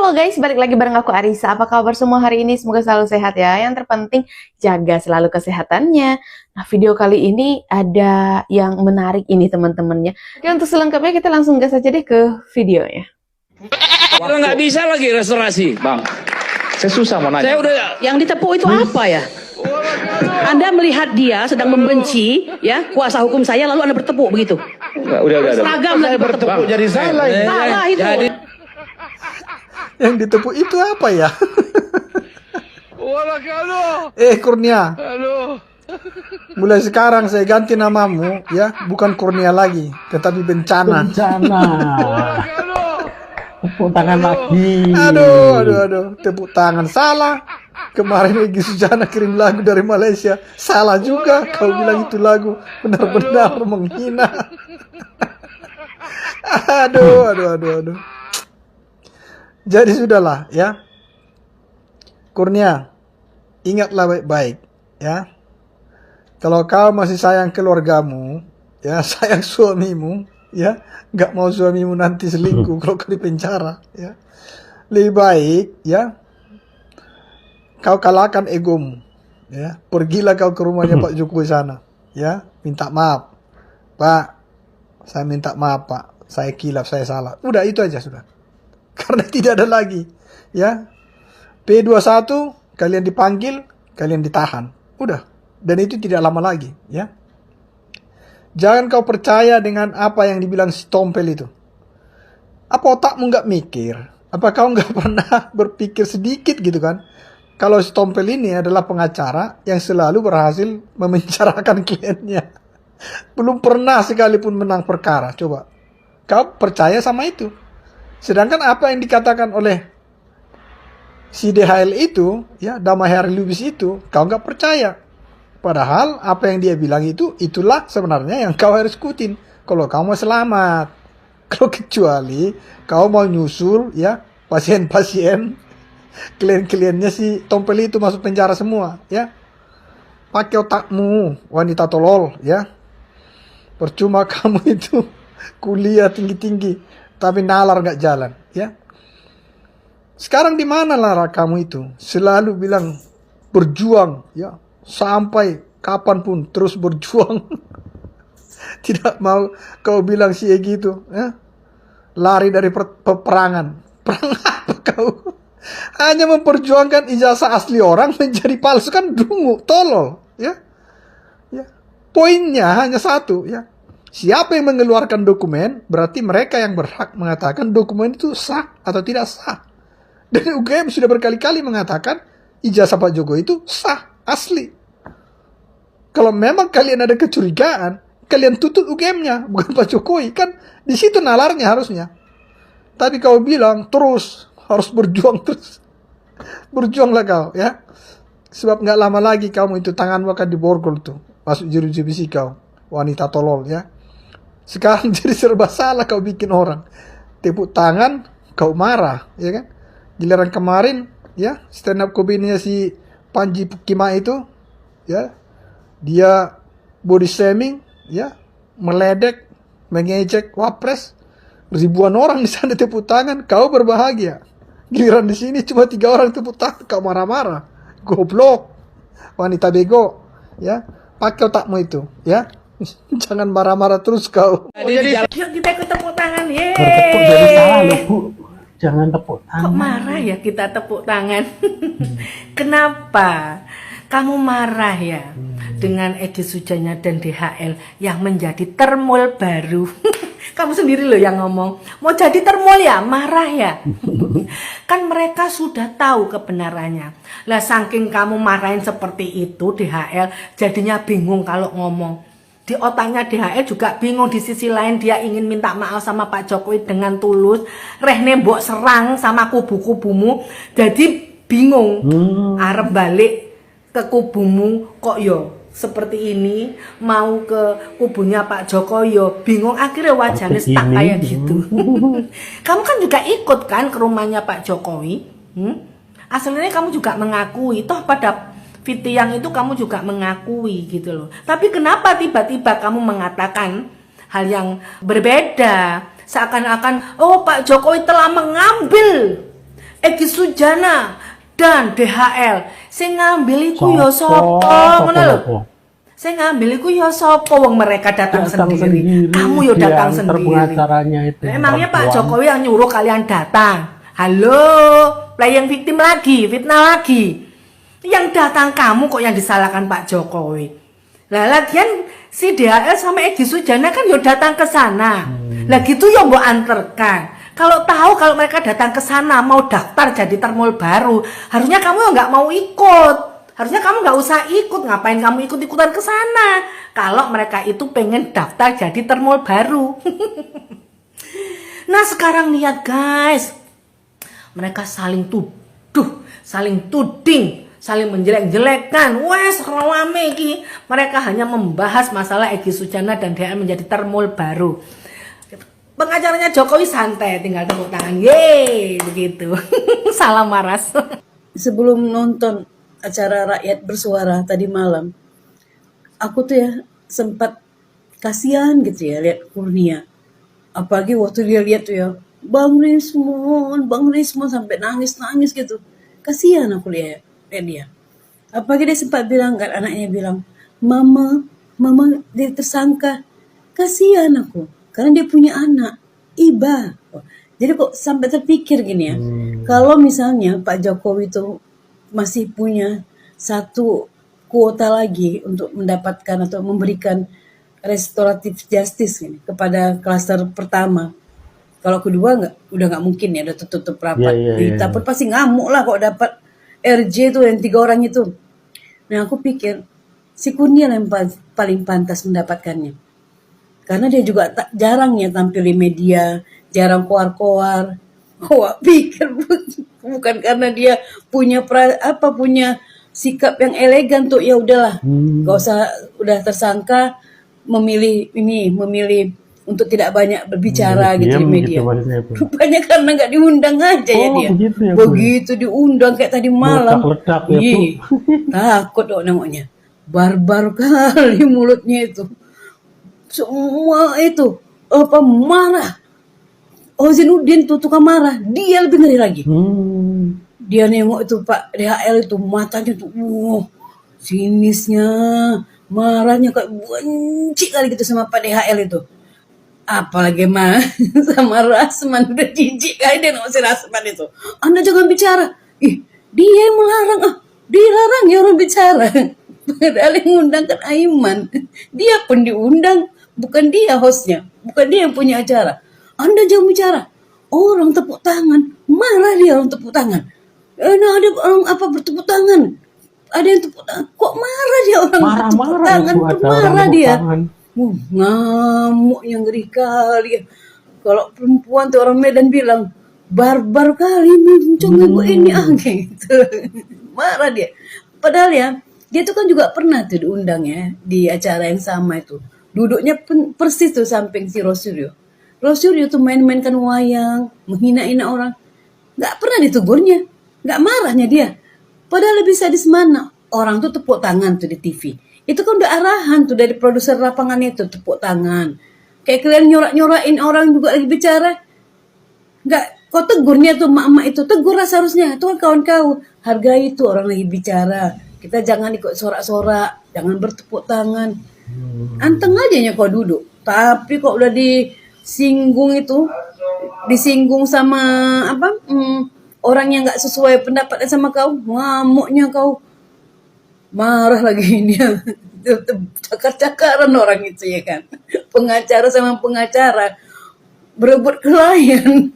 Halo guys, balik lagi bareng aku Arisa. Apa kabar semua hari ini? Semoga selalu sehat ya. Yang terpenting, jaga selalu kesehatannya. Nah, video kali ini ada yang menarik ini teman-temannya. Oke, untuk selengkapnya kita langsung gas aja deh ke videonya. Kita nggak bisa lagi restorasi, Bang. Saya susah mau nanya. Saya udah Yang ditepuk itu apa ya? Anda melihat dia sedang membenci ya kuasa hukum saya, lalu Anda bertepuk begitu. Udah. Seragam lagi bertepuk. Jadi salah ini. Salah itu. Yang ditepuk itu apa ya? Kurnia. Mulai sekarang saya ganti namamu ya, bukan Kurnia lagi, tetapi Bencana. Tepuk tangan lagi. Aduh, tepuk tangan salah. Kemarin Egy Sujana kirim lagu dari Malaysia, salah juga. Kau bilang itu lagu benar-benar menghina. Aduh. Jadi sudahlah ya, Kurnia, ingatlah baik-baik ya. Kalau kau masih sayang keluargamu, ya sayang suamimu, ya nggak mau suamimu nanti selingkuh kalau kau di penjara, ya lebih baik ya kau kalahkan egomu, ya pergilah kau ke rumahnya Pak Jokowi sana, ya minta maaf, Pak, saya minta maaf Pak, saya kilaf, saya salah, udah itu aja sudah. Karena tidak ada lagi, ya. P21 kalian dipanggil, kalian ditahan. Udah. Dan itu tidak lama lagi, ya. Jangan kau percaya dengan apa yang dibilang si Tompel itu. Apa otakmu nggak mikir? Apa kau nggak pernah berpikir sedikit gitu kan? Kalau si Tompel ini adalah pengacara yang selalu berhasil memenjarakan kliennya. Belum pernah sekalipun menang perkara. Coba. Kau percaya sama itu? Sedangkan apa yang dikatakan oleh si DHL itu, ya Damai Hari Lubis itu, kau nggak percaya. Padahal apa yang dia bilang itu, itulah sebenarnya yang kau harus ikutin. Kalau kau mau selamat. Kalau kecuali kau mau nyusul, ya pasien-pasien, klien-kliennya si Tompel itu masuk penjara semua, ya. Pakai otakmu, wanita tolol, ya. Percuma kamu itu kuliah tinggi-tinggi, tapi nalar nggak jalan, ya. Sekarang di mana Lara kamu itu? Selalu bilang berjuang, ya, sampai kapanpun terus berjuang. Tidak mau kau bilang si Egy itu, ya, lari dari peperangan. Perang apa kau? Hanya memperjuangkan ijazah asli orang menjadi palsu, kan dungu, tolol, ya. Ya. Poinnya hanya satu, ya. Siapa yang mengeluarkan dokumen, berarti mereka yang berhak mengatakan dokumen itu sah atau tidak sah. Dan UGM sudah berkali-kali mengatakan ijazah Pak Jokowi itu sah, asli. Kalau memang kalian ada kecurigaan, kalian tutup UGM-nya, bukan Pak Jokowi. Kan di situ nalarnya harusnya. Tapi kau bilang terus, harus berjuang terus. Berjuanglah kau, ya. Sebab nggak lama lagi kamu itu tanganmu akan diborgol tuh. Masuk jeruji besi kau, wanita tolol, ya. Sekarang jadi serba salah kau bikin orang. Tepuk tangan, kau marah, ya kan? Giliran kemarin, ya, stand up comedy-nya si Panji Pukima itu, ya, dia body shaming, ya, meledek, mengejek Wapres, ribuan orang di sana tepuk tangan, kau berbahagia. Giliran di sini cuma 3 orang tepuk tangan, kau marah-marah, goblok, wanita bego, ya, pakai otakmu itu, ya. Jangan marah-marah terus kau. Yuk kita ikut tepuk tangan. Bertepuk jadi salah loh Bu. Jangan tepuk tangan. Kok marah ya kita tepuk tangan? Kenapa? Kamu marah ya dengan Egy Sujana dan DHL yang menjadi termol baru. Kamu sendiri loh yang ngomong. Mau jadi termol ya? Marah ya? Kan mereka sudah tahu kebenarannya. Lah saking kamu marahin seperti itu DHL, jadinya bingung kalau ngomong. Di otaknya DHL juga bingung, di sisi lain dia ingin minta maaf sama Pak Jokowi dengan tulus. Rehne mbok serang sama kubu-kubumu, jadi bingung. Arep balik ke kubumu kok yo seperti ini, mau ke kubunya Pak Jokowi yo bingung. Akhirnya wajahnya stuck kayak gitu. Kamu kan juga ikut kan ke rumahnya Pak Jokowi. Aslinya kamu juga mengakui, toh pada Fiti yang itu kamu juga mengakui gitu loh. Tapi kenapa tiba-tiba kamu mengatakan hal yang berbeda? Seakan-akan, oh Pak Jokowi telah mengambil Egy Sujana dan DHL. Sing ngambil iku ya sapa ngono lho. Sing ngambil iku ya sapa wong mereka datang sendiri. Kamu yo datang sendiri. Pengacaranya itu. Emangnya Pak Jokowi yang nyuruh kalian datang? Halo, playing victim lagi, fitnah lagi. Yang datang kamu kok yang disalahkan Pak Jokowi. Lah lagian si DHL sama Egy Sujana kan yo datang ke sana. Lah gitu yo mbok anterkan. Kalau tahu kalau mereka datang ke sana mau daftar jadi termul baru, harusnya kamu nggak mau ikut. Harusnya kamu nggak usah ikut. Ngapain kamu ikut-ikutan ke sana? Kalau mereka itu pengen daftar jadi termul baru. Nah sekarang lihat guys, mereka saling tuduh, saling tuding, saling menjelek-jelekan. Wes rame iki. Mereka hanya membahas masalah Egy Sujana dan DHL menjadi termul baru. Pengacaranya Jokowi santai, tinggal tepuk tangan. Yeay, begitu. Salam waras. Sebelum nonton acara Rakyat Bersuara tadi malam, aku tuh ya sempat kasihan gitu ya lihat Kurnia. Apalagi waktu dia lihat tuh ya, Bang Rismon sampai nangis gitu. Kasihan aku lihat dia. Apalagi dia sempat bilang kan, anaknya bilang, Mama dia tersangka. Kasihan aku, karena dia punya anak, Iba. Jadi kok sampai terpikir gini ya, kalau misalnya Pak Jokowi itu masih punya satu kuota lagi untuk mendapatkan atau memberikan restoratif justice ini kepada klaster pertama. Kalau kedua udah nggak mungkin ya, udah tutup rapat. Kita pun pasti ngamuk lah kok dapat RJ tuh yang 3 orang itu. Nah aku pikir si Kurnia yang paling pantas mendapatkannya, karena dia juga jarang ya tampil di media, jarang koar-koar. Wah pikir bukan karena dia punya punya sikap yang elegan tuh, ya udahlah, gak usah, udah tersangka memilih untuk tidak banyak berbicara gitu di media. Rupanya karena nggak diundang aja ya dia. Begitu diundang kayak tadi malam. Ledak ya tuh. Takut dong namanya. Barbar kali mulutnya itu. Semua itu marah. Zainuddin tuh tukang marah, dia lebih ngeri lagi. Dia nengok itu Pak DHL itu, matanya tuh sinisnya, marahnya kayak benci kali gitu sama Pak DHL itu. Apalagi mah sama Rasman, udah jijik kali dia sama si Rasman itu. Anda jangan bicara. Dia yang melarang, dilarang ya orang bicara. Padahal yang ngundang kan Aiman. Dia pun diundang, bukan dia hostnya, bukan dia yang punya acara. Anda jangan bicara. Orang tepuk tangan, marah dia orang tepuk tangan. Nah ada orang bertepuk tangan. Ada yang tepuk tangan. Kok marah dia orang tepuk tangan? Marah dia. Ngamuk yang ngeri kali. Kalau perempuan tuh orang Medan bilang, barbar kali mencong ibu ini gitu. Marah dia. Padahal ya, dia tuh kan juga pernah tuh diundang ya di acara yang sama itu. Duduknya persis tuh samping si Rosuryo. Rosuryo tuh main-mainkan wayang, menghina-hina orang. Gak pernah ditugurnya, gak marahnya dia. Padahal lebih sadis mana, orang tuh tepuk tangan tuh di TV. Itu kan udah arahan tuh dari produser lapangannya tuh, tepuk tangan. Kayak kalian nyorak-nyorain orang juga lagi bicara. Gak, kau tegurnya tuh mak-mak itu, tegur lah seharusnya. Itu kan kawan kau, hargai itu orang lagi bicara. Kita jangan ikut sorak-sorak, jangan bertepuk tangan. Anteng aja nya kau duduk. Tapi kok udah disinggung sama orang yang nggak sesuai pendapatnya sama kau, ngamuknya kau, marah lagi dia. Cakar-cakaran orang itu ya kan, pengacara sama pengacara berebut klien.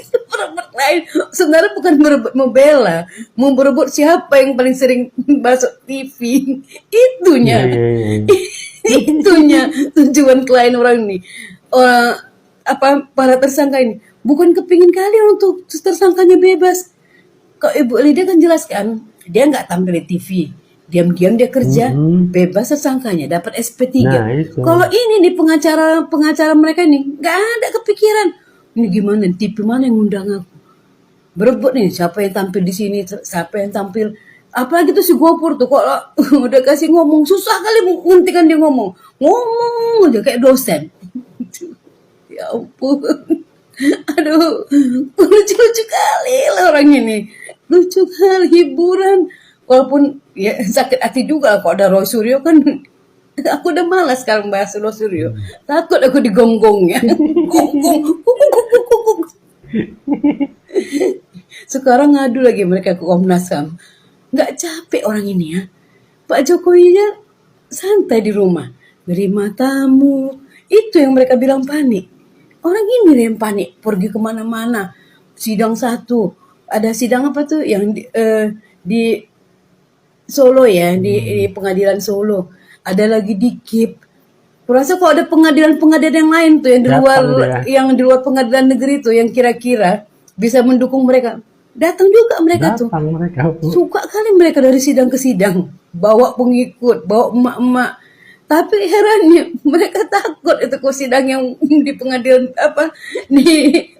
Berebut klien sebenarnya bukan berebut membela, mau berebut siapa yang paling sering masuk TV. Itunya tujuan klien orang ini. Para tersangka ini bukan kepingin kalian untuk tersangkanya bebas. Kok Ibu Lydia kan jelaskan, dia nggak tampil di TV, diam-diam dia kerja, bebas tersangkanya, dapat SP3. Kalau ini nih pengacara mereka ini nggak ada kepikiran, ini gimana, TV mana yang ngundang aku, berebut nih siapa yang tampil di sini, siapa yang tampil. Apalagi tuh si Gopur tuh, kok udah kasih ngomong susah kali menghentikan dia ngomong aja kayak dosen. Ya ampun. Aduh, lucu-lucu kali lah orang ini. Lucu kali, hiburan. Walaupun ya sakit hati juga kalau ada Roy Suryo kan. Aku udah malas sekarang bahas Roy Suryo. Takut aku digonggongnya. Gonggong, kuk. Sekarang ngadu lagi mereka ke Komnas HAM. Nggak capek orang ini ya. Pak Jokowi nya santai di rumah. Nerima tamu. Itu yang mereka bilang panik. Orang ini yang panik. Pergi kemana-mana. Sidang satu. Ada sidang apa tuh? Yang di Solo ya. Di pengadilan Solo. Ada lagi di KIP. Kurasa kok ada pengadilan-pengadilan yang lain tuh. Yang di luar pengadilan negeri tuh. Yang kira-kira bisa mendukung mereka. Datang juga mereka tuh. Mereka, Bu. Suka kali mereka dari sidang ke sidang. Bawa pengikut, bawa emak-emak. Tapi herannya mereka takut itu ke sidang yang di pengadilan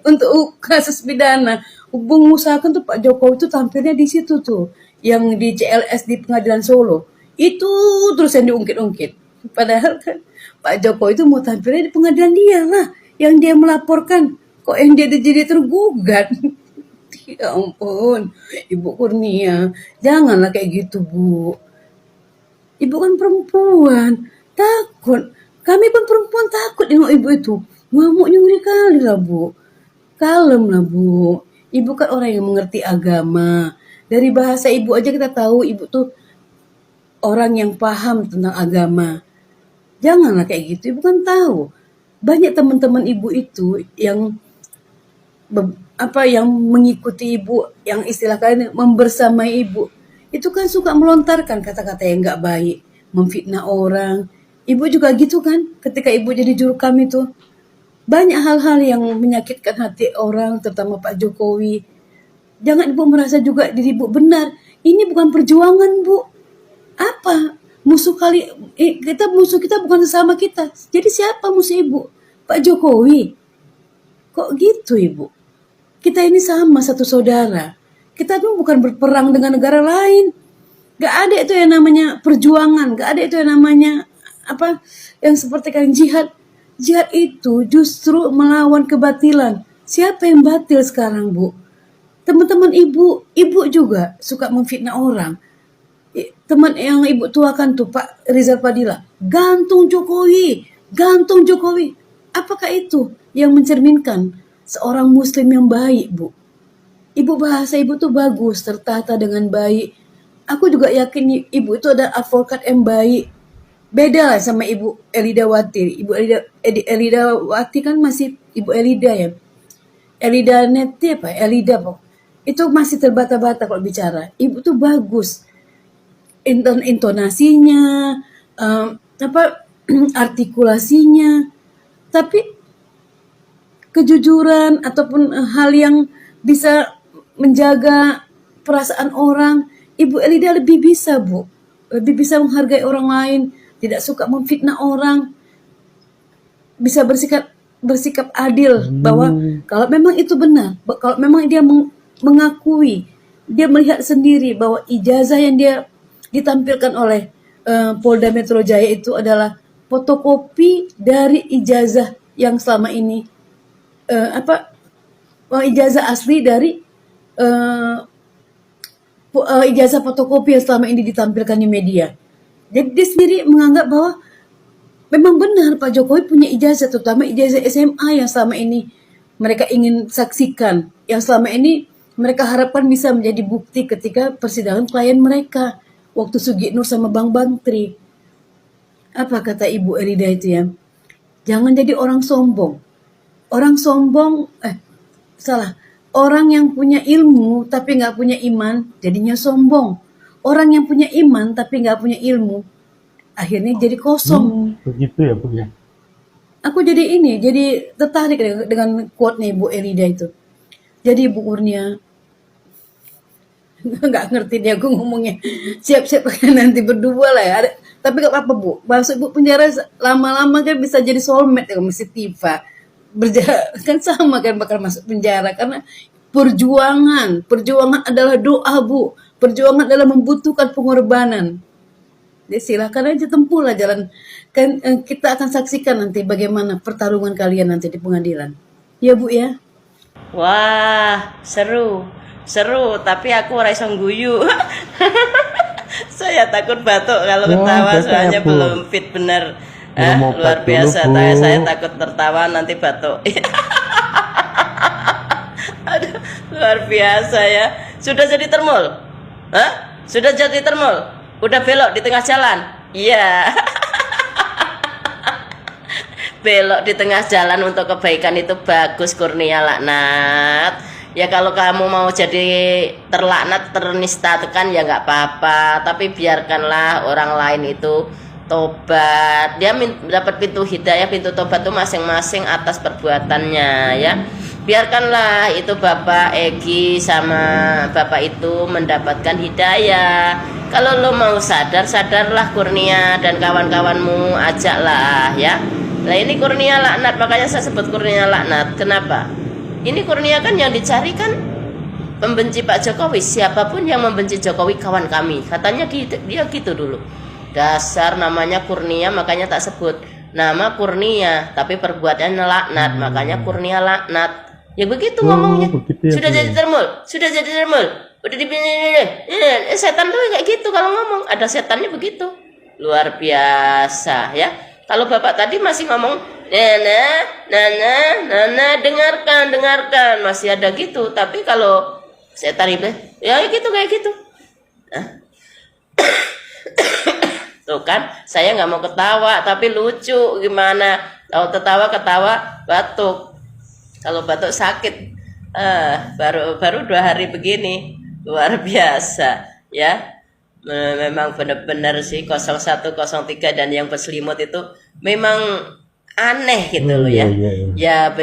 untuk kasus pidana. Mengusahakan tuh Pak Jokowi itu tampilnya di situ tuh. Yang di CLS di pengadilan Solo. Itu terus yang diungkit-ungkit. Padahal kan Pak Jokowi itu mau tampilnya di pengadilan dia lah. Yang dia melaporkan. Kok yang dia jadi tergugat. Ya ampun, Ibu Kurnia, janganlah kayak gitu, Bu. Ibu kan perempuan, takut. Kami pun perempuan takut dengan ibu itu. Ngamuknya ngeri kali lah, Bu. Kalem lah, Bu. Ibu kan orang yang mengerti agama. Dari bahasa ibu aja kita tahu ibu tuh orang yang paham tentang agama. Janganlah kayak gitu, ibu kan tahu. Banyak teman-teman ibu itu yang yang mengikuti ibu, yang istilah kalian membersamai ibu, itu kan suka melontarkan kata-kata yang nggak baik, memfitnah orang. Ibu juga gitu kan, ketika ibu jadi juru kami tuh banyak hal-hal yang menyakitkan hati orang, terutama Pak Jokowi. Jangan ibu merasa juga diri ibu benar. Ini bukan perjuangan, Bu. Apa musuh musuh kita bukan sesama kita. Jadi siapa musuh ibu? Pak Jokowi. Kok gitu, Ibu? Kita ini sama satu saudara. Kita tuh bukan berperang dengan negara lain. Gak ada itu yang namanya perjuangan. Gak ada itu yang namanya yang seperti kan jihad. Jihad itu justru melawan kebatilan. Siapa yang batil sekarang, Bu? Teman-teman ibu juga suka memfitnah orang. Teman yang ibu tuakan tuh Pak Rizal Padilla. Gantung Jokowi. Apakah itu yang mencerminkan seorang muslim yang baik, Bu? Ibu bahasa ibu tuh bagus, tertata dengan baik. Aku juga yakin ibu itu ada advokat yang baik. Beda lah sama Ibu Elida Wati. Ibu Elida Wati kan masih Ibu Elida ya. Elida Neti Elida Pak. Itu masih terbata-bata kalau bicara. Ibu tuh bagus. Intonasinya, artikulasinya. Tapi kejujuran ataupun hal yang bisa menjaga perasaan orang, Ibu Elida lebih bisa, Bu. Lebih bisa menghargai orang lain, tidak suka memfitnah orang, bisa bersikap adil bahwa kalau memang itu benar, kalau memang dia mengakui, dia melihat sendiri bahwa ijazah yang dia ditampilkan oleh Polda Metro Jaya itu adalah fotokopi dari ijazah yang selama ini ijazah asli dari ijazah fotokopi yang selama ini ditampilkan di media. Jadi dia sendiri menganggap bahwa memang benar Pak Jokowi punya ijazah, terutama ijazah SMA yang selama ini mereka ingin saksikan, yang selama ini mereka harapkan bisa menjadi bukti ketika persidangan klien mereka waktu Sugi Nur sama Bang Bantri. Apa kata Ibu Elida itu ya? Jangan jadi orang sombong. Orang sombong, Orang yang punya ilmu tapi nggak punya iman, jadinya sombong. Orang yang punya iman tapi nggak punya ilmu, akhirnya jadi kosong. Begitu ya, Bu ya. Aku jadi tertarik dengan quote-nya Ibu Elida itu. Jadi Bu Kurnia, nggak ngerti dia aku ngomongnya. Siap-siap nanti berdua lah ya. Tapi nggak apa-apa, Bu. Masuk Ibu penjara lama-lama kan bisa jadi soulmate ya, mesti Tifa. Kan sama kan bakal masuk penjara karena perjuangan adalah doa, Bu. Perjuangan adalah membutuhkan pengorbanan. Jadi silakan aja tempuhlah jalan. Kan kita akan saksikan nanti bagaimana pertarungan kalian nanti di pengadilan. Ya, Bu ya. Wah, seru. Seru, tapi aku ora iso guyu. Saya takut batuk kalau Ya, ketawa, betul, soalnya Bu. belum fit bener. Minum Luar obat biasa, dulu, Bu. saya takut tertawa nanti batuk. Aduh, luar biasa ya. Sudah jadi termul? Hah? Sudah jadi termul? Udah belok di tengah jalan? Iya. Belok di tengah jalan untuk kebaikan itu bagus, Kurnia Laknat. Ya kalau kamu mau jadi terlaknat, ternista kan ya nggak apa-apa, tapi biarkanlah orang lain itu tobat. Dia dapat pintu hidayah, pintu tobat itu masing-masing atas perbuatannya ya. Biarkanlah itu Bapak Egi sama Bapak itu mendapatkan hidayah. Kalau lo mau sadar, sadarlah Kurnia dan kawan-kawanmu, ajaklah ya. Nah ini Kurnia Laknat, makanya saya sebut Kurnia Laknat. Kenapa? Ini Kurnia kan yang dicari kan pembenci Pak Jokowi. Siapapun yang membenci Jokowi kawan kami. Katanya dia gitu dulu. Dasar namanya Kurnia, makanya tak sebut nama Kurnia, tapi perbuatannya laknat, makanya Kurnia Laknat. Ya begitu ngomongnya. begitu ya, Sudah Bu. jadi termul, sudah jadi termul. Udah setan tuh kayak gitu kalau ngomong. Ada setannya begitu. Luar biasa ya. Kalau Bapak tadi masih ngomong Nana, dengarkan, masih ada gitu. Tapi kalau setan itu, ya gitu kayak gitu. Hah? Tuh kan, saya nggak mau ketawa, tapi lucu gimana? Kalau ketawa, batuk. Kalau batuk sakit. Baru 2 hari begini, luar biasa, ya. Memang benar-benar sih 0103 dan yang berselimut itu memang aneh gitu loh ya. Ya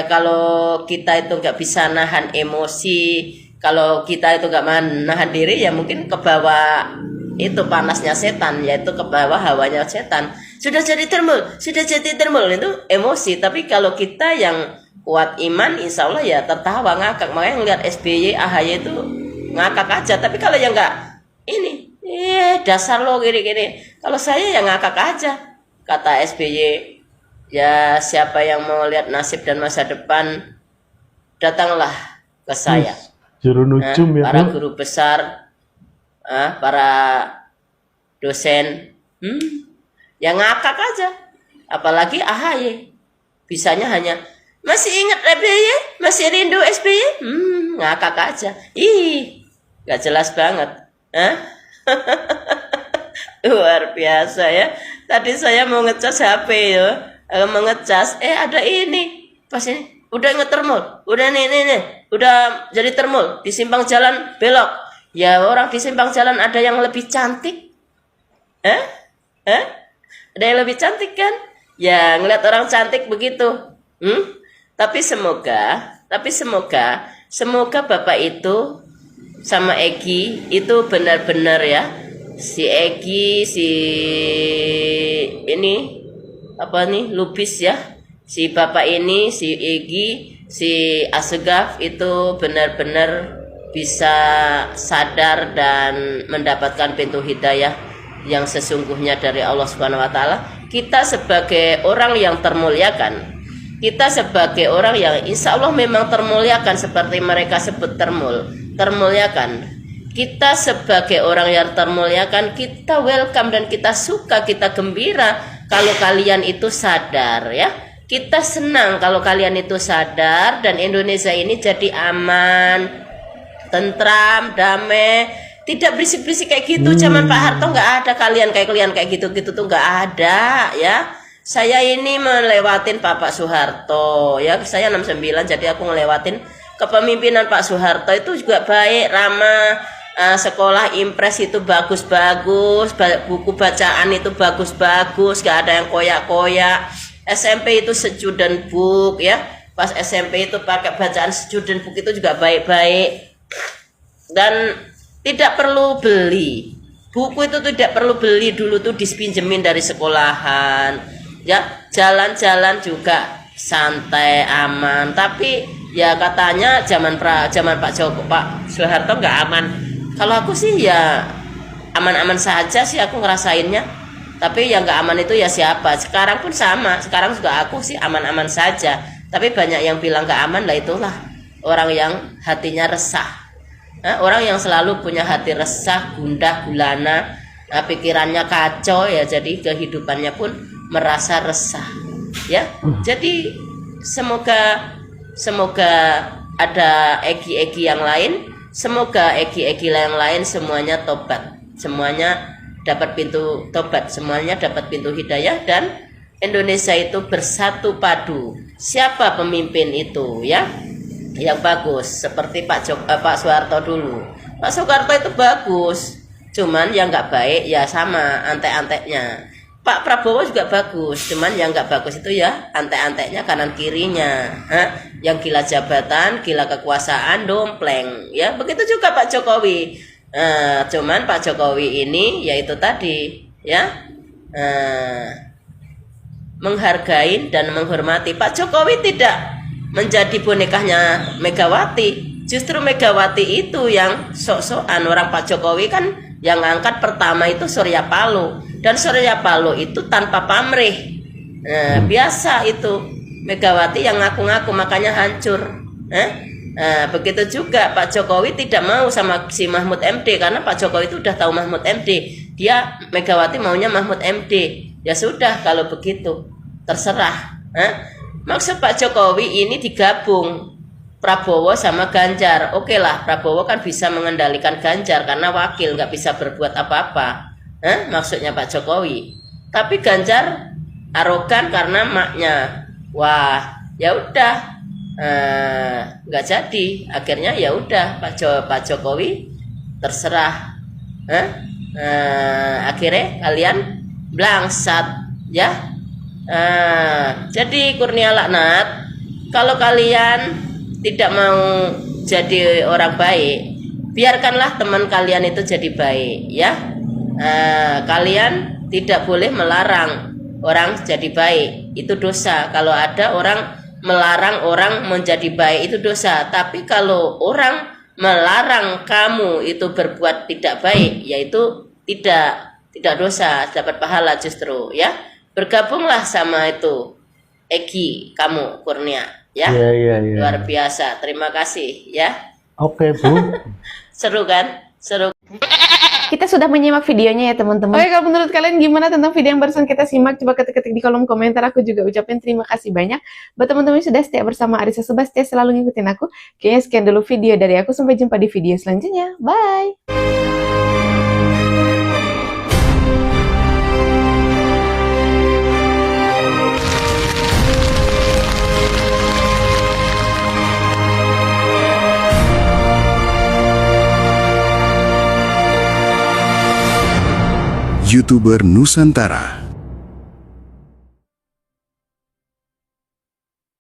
kalau kita itu nggak bisa nahan emosi, kalau kita itu nggak menahan diri ya mungkin ke bawah itu panasnya setan, yaitu ke bawah hawanya setan. Sudah jadi termul itu emosi. Tapi kalau kita yang kuat iman, insya Allah ya tertawa ngakak. Makanya ngeliat SBY, AHY itu ngakak aja. Tapi kalau yang nggak ini, dasar lo gini-gini. Kalau saya ya ngakak aja. Kata SBY, ya siapa yang mau lihat nasib dan masa depan, datanglah ke saya. Juru nujum ya, Para Bu. guru besar, para dosen, yang ngakak aja. Apalagi AHY, bisanya hanya masih ingat SBY, masih rindu SBY, ngakak aja. Gak jelas banget. Luar biasa ya. Tadi saya mau ngecas HP ya, mau ngecas, ada ini, pas ini udah ngetermul, udah nih, udah jadi termul di simpang jalan belok. Ya orang di simpang jalan ada yang lebih cantik, ada yang lebih cantik kan? Ya ngeliat orang cantik begitu. Tapi semoga Bapak itu sama Egi itu benar-benar ya, si Egi, si ini apa nih Lubis ya, si Bapak ini, si Egi, si Asegaf itu benar-benar bisa sadar dan mendapatkan pintu hidayah yang sesungguhnya dari Allah Subhanahu wa taala. Kita sebagai orang yang termuliakan, kita sebagai orang yang insya Allah memang termuliakan seperti mereka sebut termuliakan. Kita sebagai orang yang termuliakan, kita welcome dan kita suka, kita gembira kalau kalian itu sadar ya. Kita senang kalau kalian itu sadar dan Indonesia ini jadi aman, tentram, damai, tidak berisik-berisik kayak gitu. Zaman Pak Harto nggak ada kalian kayak gitu-gitu tuh nggak ada ya. Saya ini melewatin Pak Soeharto ya, saya 69 jadi aku ngelewatin kepemimpinan Pak Soeharto itu juga baik, ramah. Sekolah impres itu bagus-bagus, buku bacaan itu bagus-bagus, gak ada yang koyak-koyak. SMP itu student book ya, pas SMP itu pakai bacaan student book itu juga baik-baik dan tidak perlu beli buku, itu tidak perlu beli, dulu tuh dipinjemin dari sekolahan ya. Jalan-jalan juga santai aman, tapi ya katanya zaman Pak Soeharto nggak aman. Kalau aku sih ya aman-aman saja sih aku ngerasainnya. Tapi yang nggak aman itu ya siapa? Sekarang pun sama. Sekarang juga aku sih aman-aman saja. Tapi banyak yang bilang nggak aman lah, itulah orang yang hatinya resah. Orang yang selalu punya hati resah, gundah gulana, pikirannya kacau ya, jadi kehidupannya pun merasa resah ya. Jadi semoga ada egi-egi yang lain, semoga egi-egi yang lain semuanya tobat, semuanya dapat pintu tobat, semuanya dapat pintu hidayah, dan Indonesia itu bersatu padu. Siapa pemimpin itu ya yang bagus, seperti Pak Soeharto dulu. Pak Soeharto itu bagus, cuman yang nggak baik ya sama antek-anteknya. Pak Prabowo juga bagus, cuman yang nggak bagus itu ya antek-anteknya, kanan kirinya. Yang gila jabatan, gila kekuasaan, dompleng ya. Begitu juga Pak Jokowi. Cuman Pak Jokowi ini yaitu tadi ya, menghargai dan menghormati. Pak Jokowi tidak menjadi bonekanya Megawati. Justru Megawati itu yang sok-sokan. Orang Pak Jokowi kan yang angkat pertama itu Surya Paloh, dan Surya Paloh itu tanpa pamrih. Biasa itu Megawati yang ngaku-ngaku, makanya hancur. Begitu juga Pak Jokowi tidak mau sama si Mahfud MD, karena Pak Jokowi itu udah tahu Mahfud MD. Dia Megawati maunya Mahfud MD. Ya sudah, kalau begitu terserah. Maksud Pak Jokowi ini digabung Prabowo sama Ganjar. Oke lah, Prabowo kan bisa mengendalikan Ganjar karena wakil, nggak bisa berbuat apa-apa. Maksudnya Pak Jokowi. Tapi Ganjar arogan karena maknya. Wah, ya udah, nggak jadi. Akhirnya ya udah, Pak Jokowi terserah. Akhirnya kalian blangsat, ya. Jadi Kurnia Laknat, kalau kalian tidak mau jadi orang baik, biarkanlah teman kalian itu jadi baik ya. Kalian tidak boleh melarang orang jadi baik, itu dosa. Kalau ada orang melarang orang menjadi baik, itu dosa. Tapi kalau orang melarang kamu itu berbuat tidak baik, yaitu tidak dosa, dapat pahala justru ya. Bergabunglah sama itu Egi, kamu Kurnia ya. Iya. Luar biasa, terima kasih ya. Oke, Bu. Seru kan? Seru. Kita sudah menyimak videonya ya teman-teman. Oke, kalau menurut kalian gimana tentang video yang barusan kita simak? Coba ketik-ketik di kolom komentar. Aku juga ucapin terima kasih banyak buat teman-teman yang sudah setia bersama Arissa Subastia, selalu ngikutin aku. Kayaknya sekian dulu video dari aku. Sampai jumpa di video selanjutnya. Bye! YouTuber Nusantara.